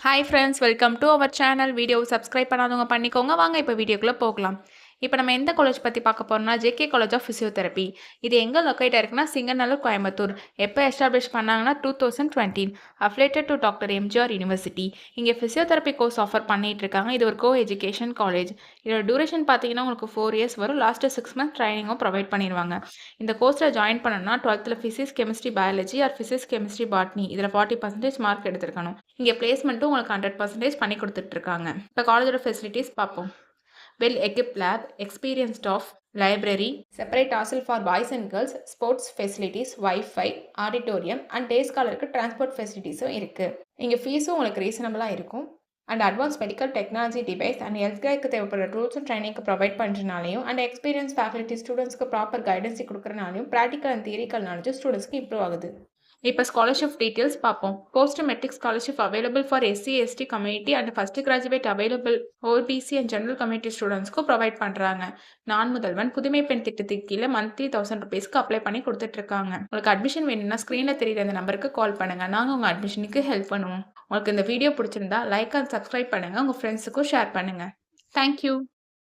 Hi friends, welcome to our channel. வீடியோவை subscribe பண்ணாதவங்க பண்ணிக்கோங்க. வாங்க இப்போ வீடியோக்குள்ளே போகலாம். இப்போ நம்ம எந்த காலேஜ் பற்றி பார்க்க போகிறோம்னா ஜேகே காலேஜ் ஆஃப் ஃபிசியோதெரப்பி. இது எங்கே லொக்கேட் ஆயிருக்குன்னா சிங்கநல்லூர், கோயம்புத்தூர். எப்போ எஸ்டாப்ளிஷ் பண்ணாங்கன்னா 2020. Affiliated to doctor MGR university. இங்கே ஃபிசியோதெரப்பி கோர்ஸ் ஆஃபர் பண்ணிட்டு இருக்காங்க. இது ஒரு கோ எஜுகேஷன் காலேஜ். இதோட டியூரேஷன் பார்த்தீங்கன்னா உங்களுக்கு 4 இயர்ஸ் வரும். லாஸ்ட்டு 6 மந்த் ட்ரைனிங்கும் ப்ரொவைட் பண்ணிடுவாங்க. இந்த கோர்ஸில் ஜாயின் பண்ணணும்னா 12th physics, chemistry, biology R physics, chemistry, botany இதில் 40% மார்க் எடுத்திருக்கணும். இங்கே பிளேஸ்மெண்ட்டும் உங்களுக்கு 100% பண்ணி கொடுத்துட்ருக்காங்க. இப்போ காலேஜோட ஃபெசிலிட்டிஸ் பார்ப்போம். Well equipped lab, experienced staff, library, separate hostel for boys and girls, sports facilities, Wi-Fi, auditorium and day scholarக்கு transport facilitiesம் இருக்கு. இங்கே ஃபீஸும் உங்களுக்கு ரீசனபிளாக இருக்கும். And advance medical technology device and health கேருக்கு தேவைப்படுற டூல்ஸ் அண்ட் ட்ரைனிங்க்கு ப்ரொவைட் பண்ணுறனாலையும் அண்ட் எக்ஸ்பீரியன்ஸ் ஃபேக்கல்ட்டி ஸ்டூடெண்ட்ஸ்க்கு ப்ராப்பர் கைடன்ஸ் கொடுக்குறனாலையும் ப்ராக்டிக்கல் அண்ட் தியரிக்கல் நாலேஜ் ஸ்டூடெண்ட்ஸ்க்கு இம்ப்ரூவ் ஆகுது. இப்போ ஸ்காலர்ஷிப் டீட்டெயில்ஸ் பார்ப்போம். Post matric scholarship available for SC ST community and first graduate available OBC and general community ஸ்டூடெண்ட்ஸ்க்கும் provide பண்ணுறாங்க. நான் முதல்வன் புதுமை பெண் திட்டத்துக்கு கீழே மந்த்லி 1000 rupeesக்கு அப்ளை பண்ணி கொடுத்துட்ருக்காங்க. உங்களுக்கு அட்மிஷன் வேணும்னா ஸ்க்ரீனில் தெரியுற அந்த நம்பருக்கு கால் பண்ணுங்கள். நாங்கள் உங்கள் அட்மிஷனுக்கு ஹெல்ப் பண்ணுவோம். உங்களுக்கு இந்த வீடியோ பிடிச்சிருந்தா லைக் அண்ட் சப்ஸ்கிரைப் பண்ணுங்கள். உங்கள் ஃப்ரெண்ட்ஸுக்கும் ஷேர் பண்ணுங்கள். தேங்க்யூ.